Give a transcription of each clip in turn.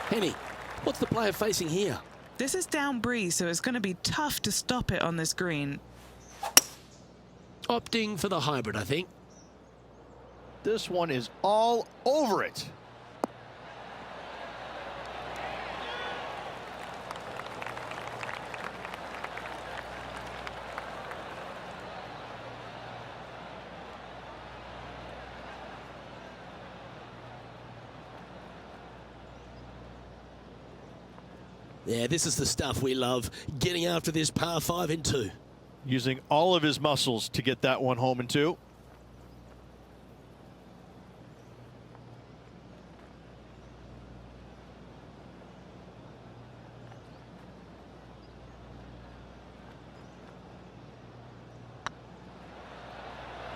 Henny, what's the player facing here? This is down breeze, so it's going to be tough to stop it on this green. Opting for the hybrid, I think. This one is all over it. Yeah, this is the stuff we love, getting after this par 5 in 2. Using all of his muscles to get that one home in 2.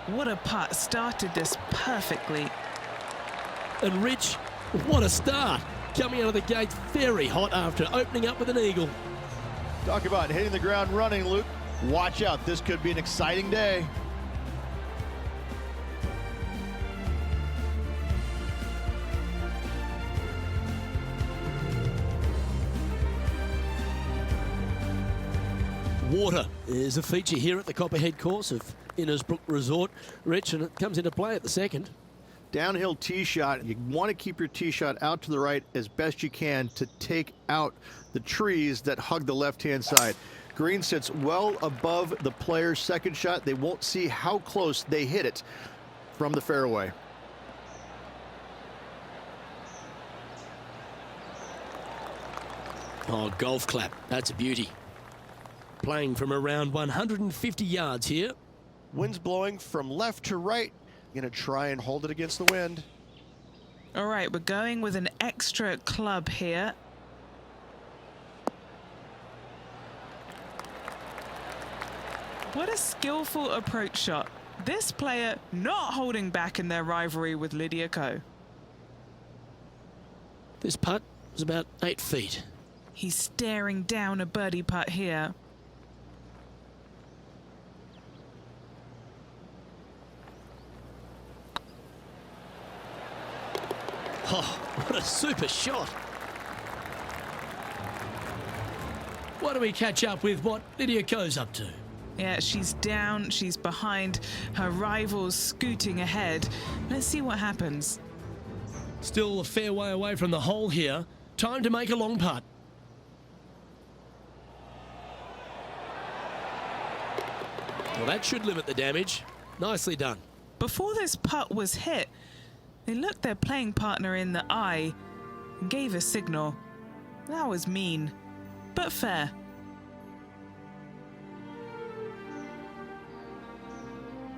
What a putt. Started this perfectly. And Rich, what a start. Coming out of the gates very hot after opening up with an eagle. Talk about hitting the ground running, Luke. Watch out, this could be an exciting day. Water is a feature here at the Copperhead course of Innisbrook Resort, Rich, and it comes into play at the second. Downhill tee shot, you want to keep your tee shot out to the right as best you can to take out the trees that hug the left-hand side. Green sits well above the player's second shot. They won't see how close they hit it from the fairway. Oh, golf clap. That's a beauty. Playing from around 150 yards here. Wind's blowing from left to right. Going to try and hold it against the wind. All right, we're going with an extra club here. What a skillful approach shot. This player not holding back in their rivalry with Lydia Ko. This putt was about 8 feet. He's staring down a birdie putt here. Oh, what a super shot. Why don't we catch up with what Lydia Ko's up to? Yeah, she's down, she's behind, her rival's scooting ahead. Let's see what happens. Still a fair way away from the hole here. Time to make a long putt. Well, that should limit the damage. Nicely done. Before this putt was hit, they looked their playing partner in the eye and gave a signal. That was mean, but fair.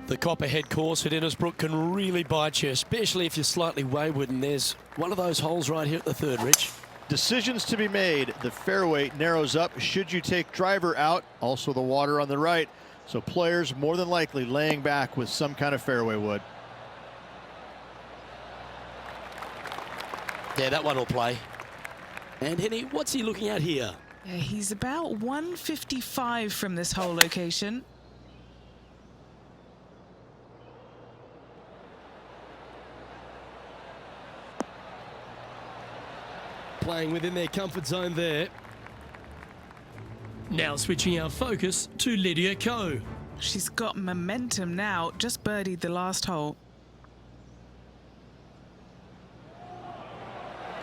The Copperhead course at Innisbrook can really bite you, especially if you're slightly wayward, and there's one of those holes right here at the third, Rich. Decisions to be made. The fairway narrows up. Should you take driver out? Also the water on the right. So players more than likely laying back with some kind of fairway wood. Yeah, that one will play. And Henny, what's he looking at here? Yeah, he's about 155 from this hole location. Playing within their comfort zone there. Now switching our focus to Lydia Ko. She's got momentum now, just birdied the last hole.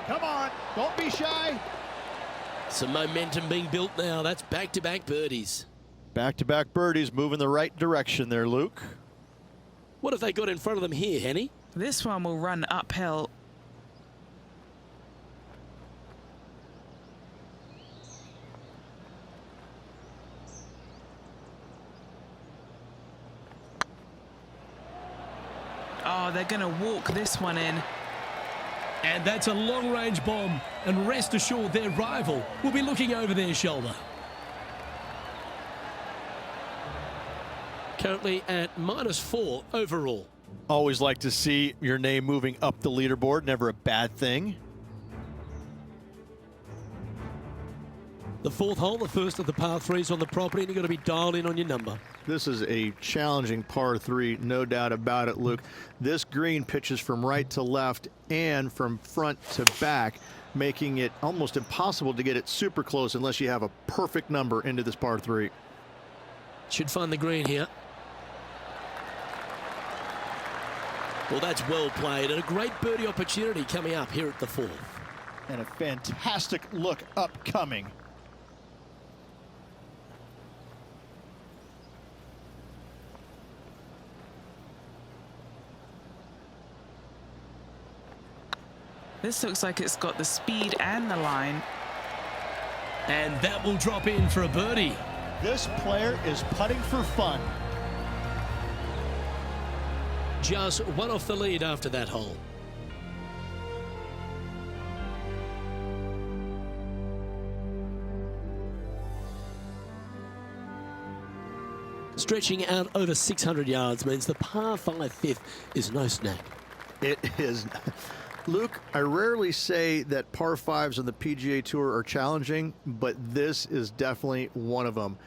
Come on, don't be shy. Some momentum being built now. That's back-to-back birdies. Back-to-back birdies moving the right direction there, Luke. What have they got in front of them here, Henny? This one will run uphill. Oh, they're going to walk this one in. And that's a long-range bomb. And rest assured their rival will be looking over their shoulder. Currently at -4 overall. Always like to see your name moving up the leaderboard. Never a bad thing. The fourth hole, the first of the par threes on the property, and you've got to be dialed in on your number. This is a challenging par 3, no doubt about it, Luke. This green pitches from right to left and from front to back, making it almost impossible to get it super close unless you have a perfect number into this par 3. Should find the green here. Well, that's well played, and a great birdie opportunity coming up here at the fourth. And a fantastic look upcoming. This looks like it's got the speed and the line. And that will drop in for a birdie. This player is putting for fun. Just one off the lead after that hole. Stretching out over 600 yards means the par 5 fifth is no snack. It is. Luke, I rarely say that par 5s on the PGA Tour are challenging, but this is definitely one of them.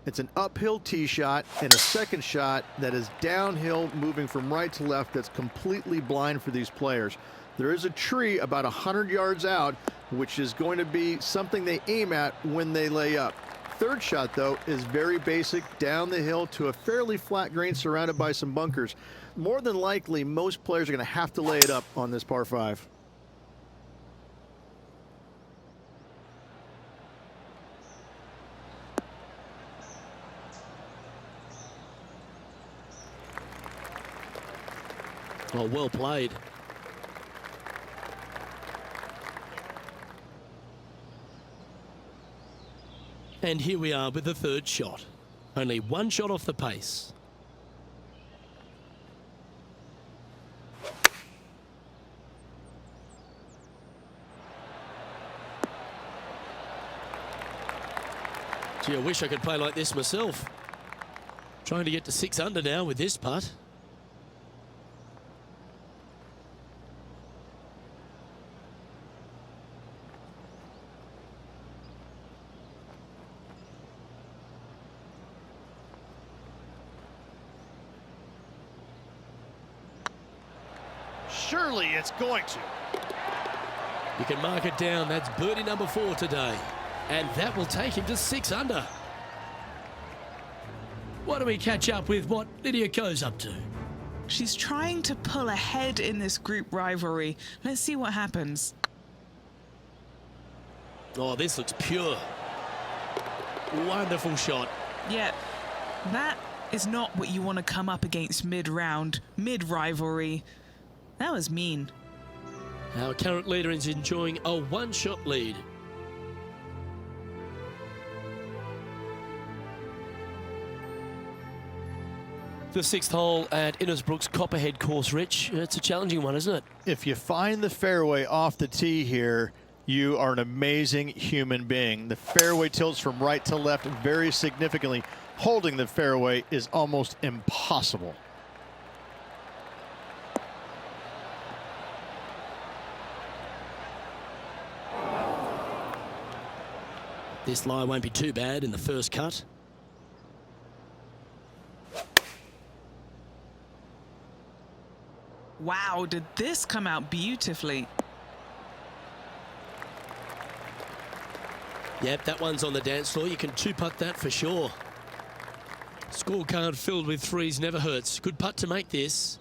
It's an uphill tee shot and a second shot that is downhill, moving from right to left, that's completely blind for these players. There is a tree about 100 yards out, which is going to be something they aim at when they lay up. Third shot, though, is very basic, down the hill to a fairly flat green surrounded by some bunkers. More than likely, most players are going to have to lay it up on this par 5. Oh, well played. And here we are with the third shot. Only one shot off the pace. Gee, I wish I could play like this myself. Trying to get to 6 under now with this putt. Surely it's going to. You can mark it down. That's birdie number 4 today. And that will take him to 6 under. Why don't we catch up with what Lydia Ko's up to? She's trying to pull ahead in this group rivalry. Let's see what happens. Oh, this looks pure. Wonderful shot. Yeah, that is not what you want to come up against mid-round, mid-rivalry. That was mean. Our current leader is enjoying a one-shot lead. The 6th hole at Innisbrook's Copperhead course, Rich. It's a challenging one, isn't it? If you find the fairway off the tee here, you are an amazing human being. The fairway tilts from right to left very significantly. Holding the fairway is almost impossible. This lie won't be too bad in the first cut. Wow, did this come out beautifully? Yep, that one's on the dance floor. You can two-putt that for sure. Scorecard filled with threes never hurts. Good putt to make this.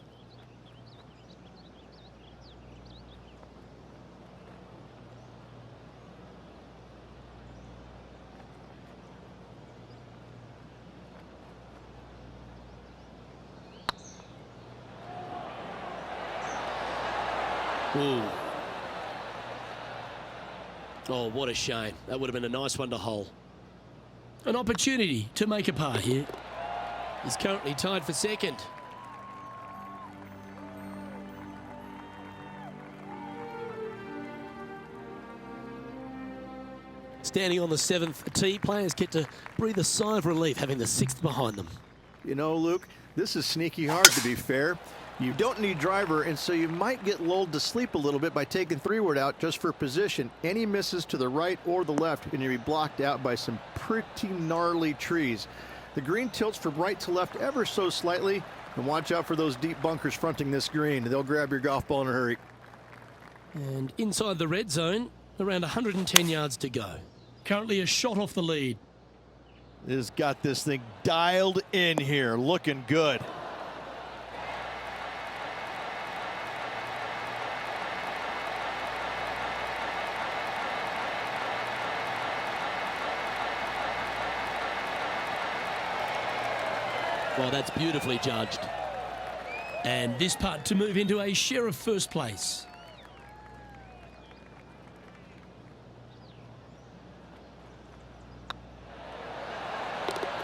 Ooh. Oh, what a shame. That would have been a nice one to hole. An opportunity to make a par here. He's currently tied for second. Standing on the 7th tee, players get to breathe a sigh of relief having the 6th behind them. You know, Luke, this is sneaky hard, to be fair. You don't need driver, and so you might get lulled to sleep a little bit by taking 3-wood out just for position. Any misses to the right or the left, and you'll be blocked out by some pretty gnarly trees. The green tilts from right to left ever so slightly, and watch out for those deep bunkers fronting this green. They'll grab your golf ball in a hurry. And inside the red zone, around 110 yards to go. Currently a shot off the lead. Has got this thing dialed in here, looking good. Well, that's beautifully judged. And this putt to move into a share of first place.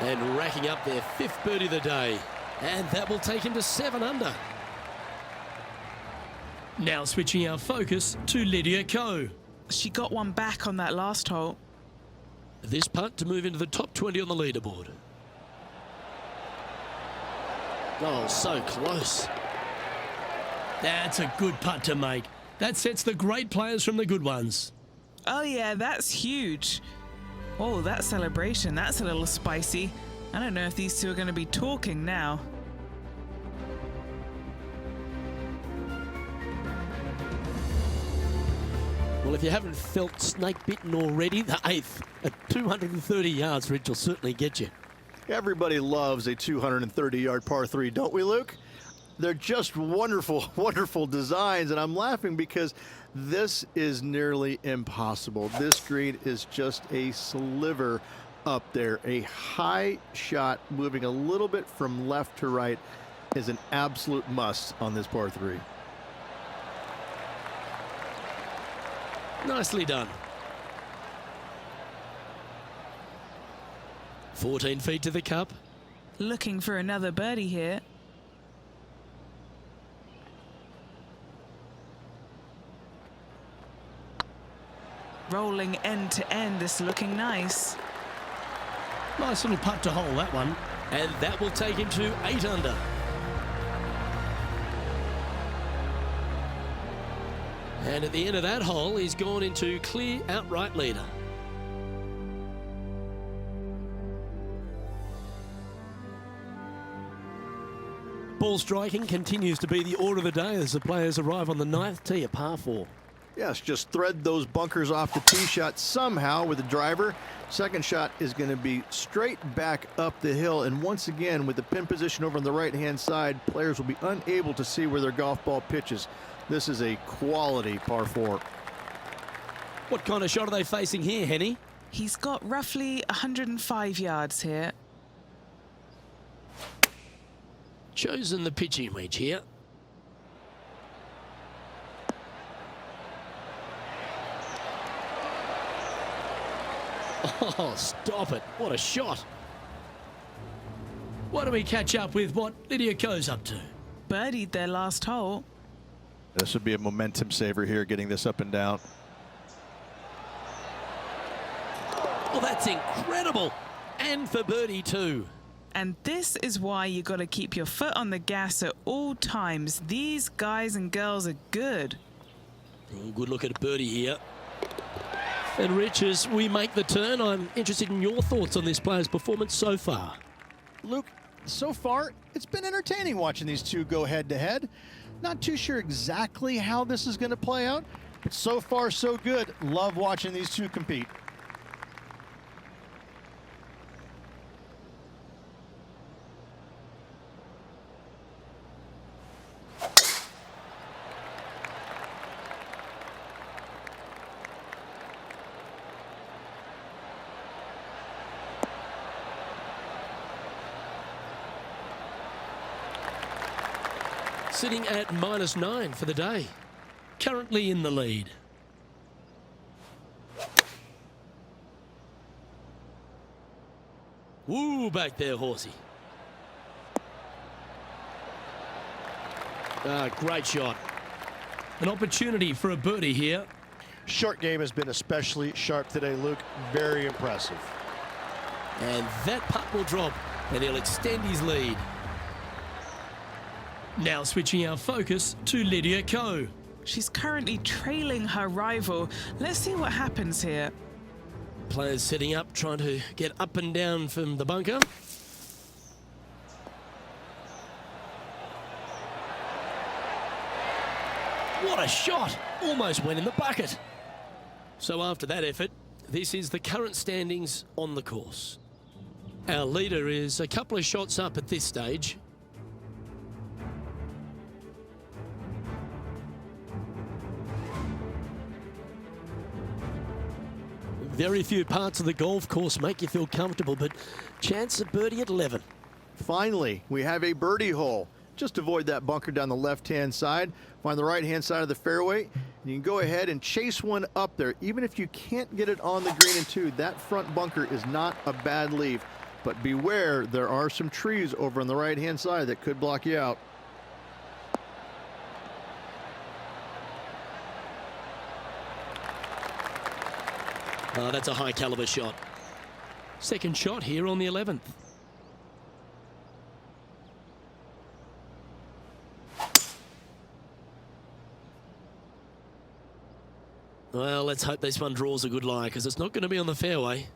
And racking up their 5th birdie of the day. And that will take him to 7 under. Now switching our focus to Lydia Ko. She got one back on that last hole. This putt to move into the top 20 on the leaderboard. Oh, so close. That's a good putt to make. That sets the great players from the good ones. Oh yeah, that's huge. Oh, that celebration, that's a little spicy. I don't know if these two are going to be talking now. Well, if you haven't felt snake bitten already, the 8th at 230 yards, Rich, will certainly get you. Everybody loves a 230-yard par 3, don't we, Luke? They're just wonderful, wonderful designs, and I'm laughing because this is nearly impossible. This green is just a sliver up there. A high shot moving a little bit from left to right is an absolute must on this par 3. Nicely done. 14 feet to the cup. Looking for another birdie here. Rolling end to end, this looking nice. Nice little putt to hole, that one. And that will take him to 8 under. And at the end of that hole, he's gone into clear outright leader. Ball striking continues to be the order of the day as the players arrive on the 9th tee, a par 4. Yes, just thread those bunkers off the tee shot somehow with the driver. Second shot is going to be straight back up the hill. And once again, with the pin position over on the right-hand side, players will be unable to see where their golf ball pitches. This is a quality par 4. What kind of shot are they facing here, Henny? He's got roughly 105 yards here. Chosen the pitching wedge here. Oh, stop it. What a shot. Why don't we catch up with what Lydia Ko's up to? Birdied their last hole. This would be a momentum saver here, getting this up and down. Well, that's incredible. And for birdie too. And this is why you got to keep your foot on the gas at all times. These guys and girls are good. Oh, good look at a birdie here. And Rich, as we make the turn, I'm interested in your thoughts on this player's performance so far. Luke, so far, it's been entertaining watching these two go head-to-head. Not too sure exactly how this is going to play out, but so far, so good. Love watching these two compete. Sitting at -9 for the day. Currently in the lead. Woo, back there, horsey. Great shot. An opportunity for a birdie here. Short game has been especially sharp today, Luke. Very impressive. And that putt will drop, and he'll extend his lead. Now switching our focus to Lydia Ko. She's currently trailing her rival. Let's see what happens here. Players setting up, trying to get up and down from the bunker. What a shot! Almost went in the bucket. So after that effort, this is the current standings on the course. Our leader is a couple of shots up at this stage. Very few parts of the golf course make you feel comfortable, but chance of birdie at 11. Finally, we have a birdie hole. Just avoid that bunker down the left-hand side. Find the right-hand side of the fairway. And you can go ahead and chase one up there. Even if you can't get it on the green in two, that front bunker is not a bad leave. But beware, there are some trees over on the right-hand side that could block you out. That's a high caliber shot. Second shot here on the 11th. Well, let's hope this one draws a good lie, because it's not going to be on the fairway.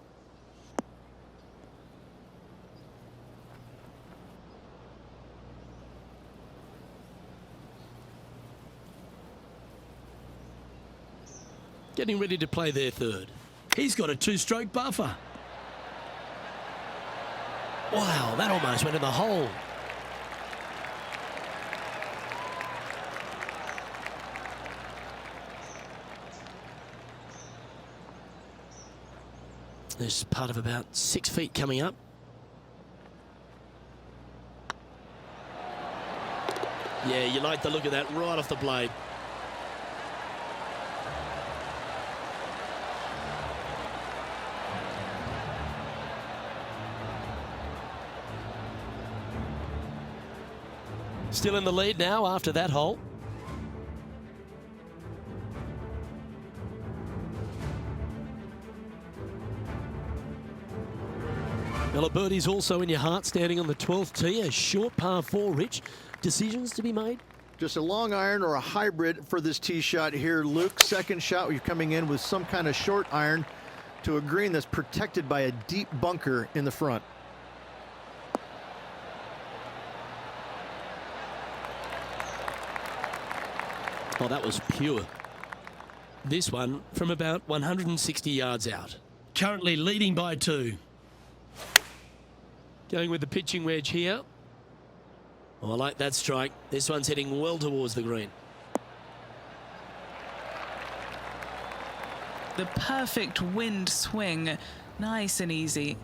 Getting ready to play their third. He's got a two-stroke buffer. Wow, that almost went in the hole. There's part of about 6 feet coming up. Yeah, you like the look of that right off the blade. Still in the lead now after that hole. Well, a birdie's also in your heart, standing on the 12th tee. A short par 4, Rich. Decisions to be made? Just a long iron or a hybrid for this tee shot here, Luke. Second shot, you're coming in with some kind of short iron to a green that's protected by a deep bunker in the front. Oh, that was pure. This one from about 160 yards out. Currently leading by 2. Going with the pitching wedge here. Oh, I like that strike. This one's heading well towards the green. The perfect wind swing. Nice and easy.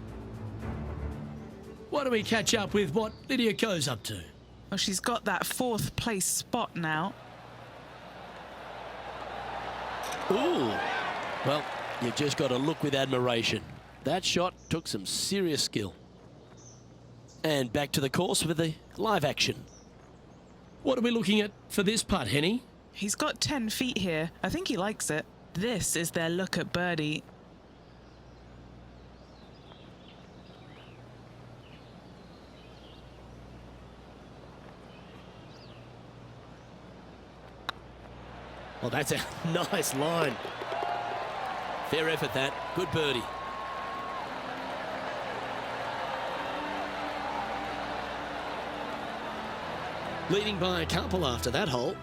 Why don't we catch up with what Lydia Ko's up to? Well, she's got that 4th place spot now. Ooh. Well, you've just got to look with admiration. That shot took some serious skill. And back to the course with the live action. What are we looking at for this putt, Henny? He's got 10 feet here. I think he likes it. This is their look at birdie. Well, that's a nice line. Fair effort, that. Good birdie. Leading by a couple after that hole.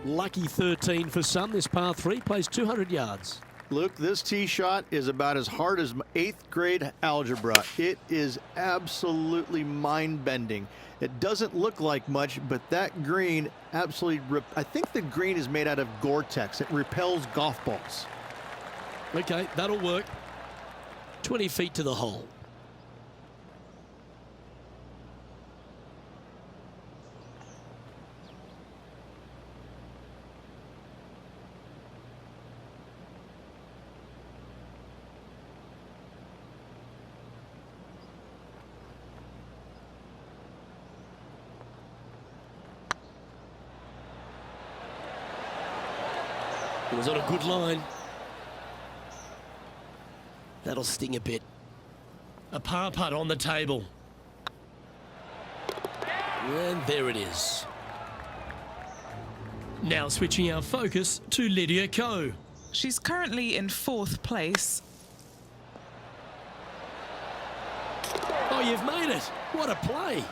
Lucky 13 for some. This par 3 plays 200 yards. Luke, this tee shot is about as hard as 8th grade algebra. It is absolutely mind-bending. It doesn't look like much, but that green absolutely I think the green is made out of Gore-Tex. It repels golf balls. Okay, that'll work. 20 feet to the hole. It was on a good line. That'll sting a bit. A par putt on the table. And there it is. Now switching our focus to Lydia Ko. She's currently in 4th place. Oh, you've made it. What a play.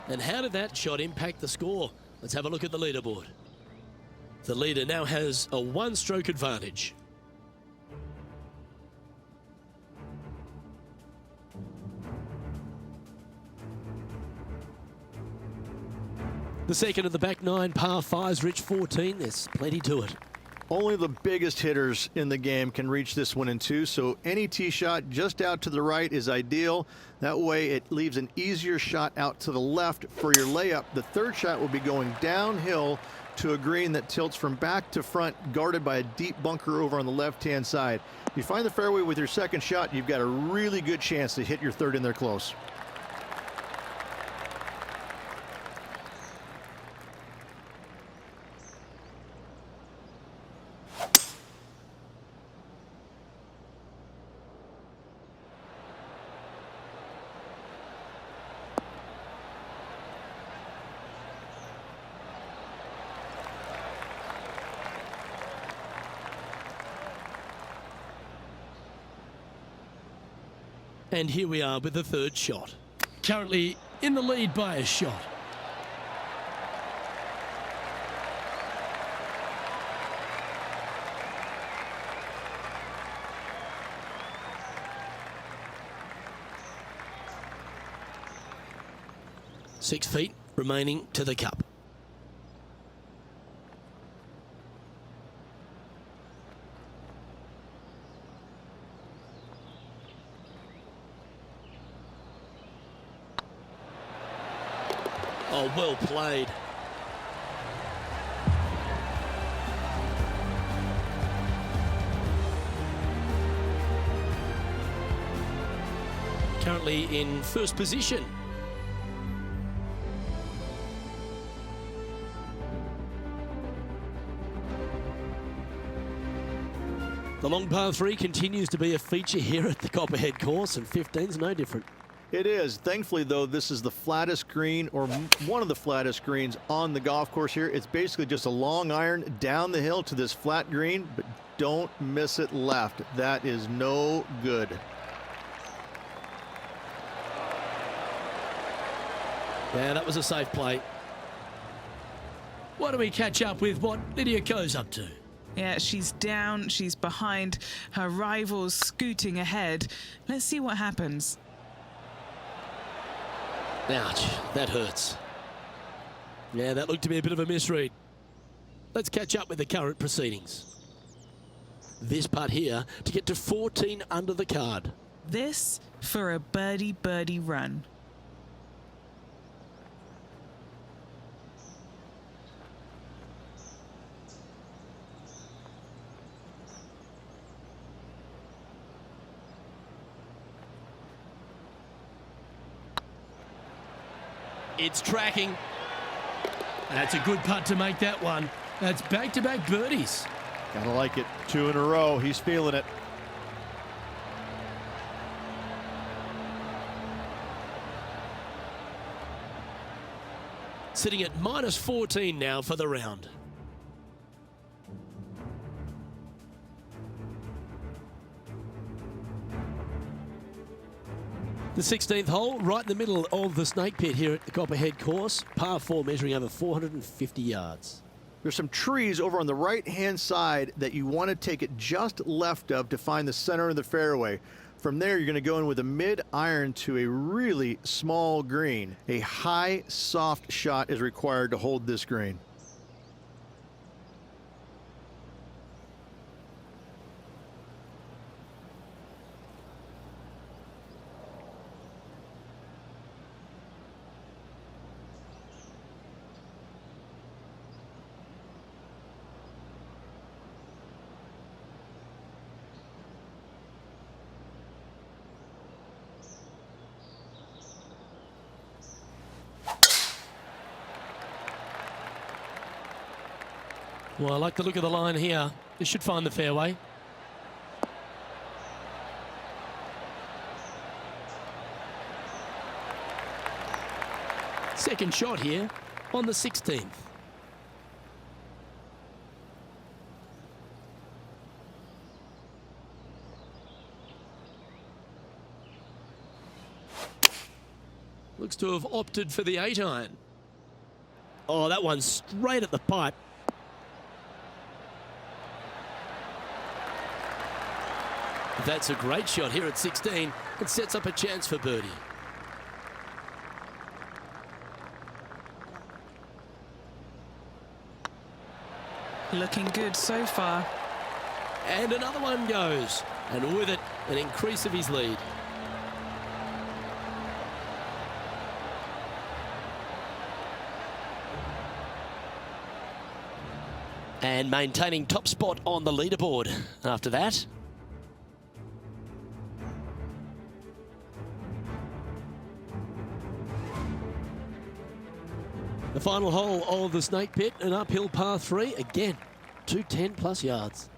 And how did that shot impact the score? Let's have a look at the leaderboard. The leader now has a 1-stroke advantage. The second of the back 9 par 5s, Rich 14. There's plenty to it. Only the biggest hitters in the game can reach this one in 2, so any tee shot just out to the right is ideal. That way it leaves an easier shot out to the left for your layup. The third shot will be going downhill to a green that tilts from back to front, guarded by a deep bunker over on the left-hand side. If you find the fairway with your second shot, you've got a really good chance to hit your third in there close. And here we are with the third shot. Currently in the lead by a shot. Six feet remaining to the cup. Oh, well played. Currently in first position. The long par 3 continues to be a feature here at the Copperhead course, and 15's no different. It is. Thankfully, though, this is the flattest green, or one of the flattest greens on the golf course here. It's basically just a long iron down the hill to this flat green, but don't miss it left. That is no good. Yeah, that was a safe play. Why don't we catch up with what Lydia Ko's up to? Yeah, she's down, she's behind, her rival's scooting ahead. Let's see what happens. Ouch, that hurts. Yeah, that looked to be a bit of a misread. Let's catch up with the current proceedings. This putt here to get to 14 under the card. This for a birdie run. It's tracking. That's a good putt to make that one. That's back-to-back birdies. Gotta like it. 2 in a row. He's feeling it. Sitting at minus 14 now for the round. The 16th hole, right in the middle of the snake pit here at the Copperhead course. Par 4 measuring over 450 yards. There's some trees over on the right-hand side that you want to take it just left of to find the center of the fairway. From there, you're going to go in with a mid-iron to a really small green. A high, soft shot is required to hold this green. Well, I like the look of the line here. This should find the fairway. Second shot here on the 16th. Looks to have opted for the 8-iron. Oh, that one's straight at the pipe. That's a great shot here at 16. It sets up a chance for birdie. Looking good so far. And another one goes. And with it, an increase of his lead. And maintaining top spot on the leaderboard after that. The final hole of the Snake Pit, an uphill par 3. Again, 210 plus yards.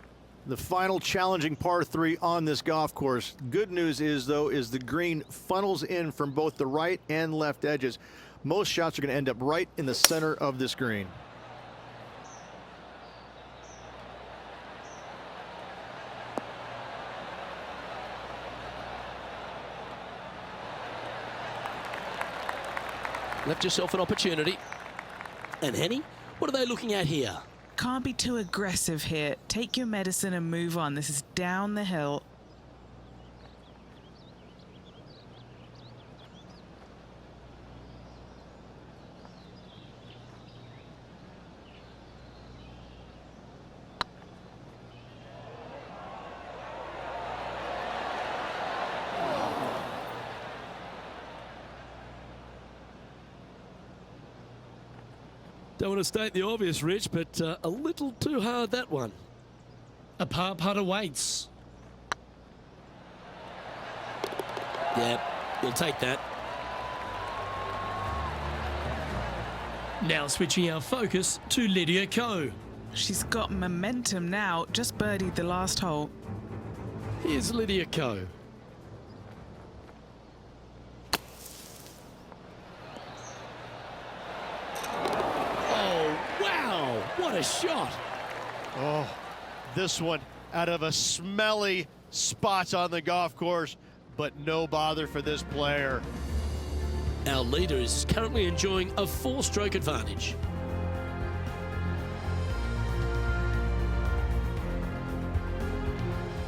The final challenging par 3 on this golf course. Good news is, though, is the green funnels in from both the right and left edges. Most shots are going to end up right in the center of this green. Left yourself an opportunity. And Henny, what are they looking at here? Can't be too aggressive here. Take your medicine and move on. This is down the hill. Don't want to state the obvious, Rich, but a little too hard, that one. A par putt awaits. Yeah, you'll take that. Now switching our focus to Lydia Ko. She's got momentum now. Just birdied the last hole. Here's Lydia Ko. What a shot. Oh, this one out of a smelly spot on the golf course, but no bother for this player. Our leader is currently enjoying a 4-stroke advantage.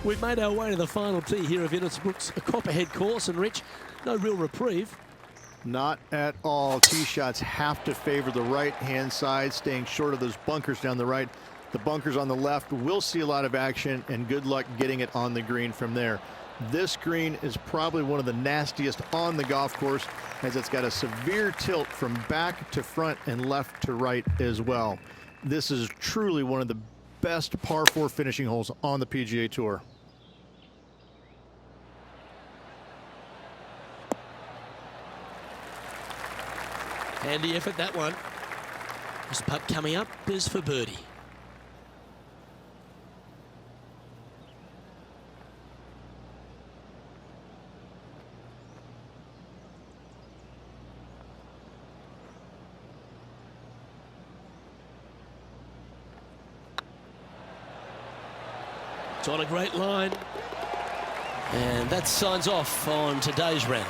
We've made our way to the final tee here of Innisbrook's Copperhead course, and Rich, no real reprieve. Not at all. Tee shots have to favor the right-hand side, staying short of those bunkers down the right. The bunkers on the left will see a lot of action, and good luck getting it on the green from there. This green is probably one of the nastiest on the golf course, as it's got a severe tilt from back to front and left to right as well. This is truly one of the best par 4 finishing holes on the PGA Tour. Handy effort, that one. This putt coming up is for birdie. It's on a great line. And that signs off on today's round.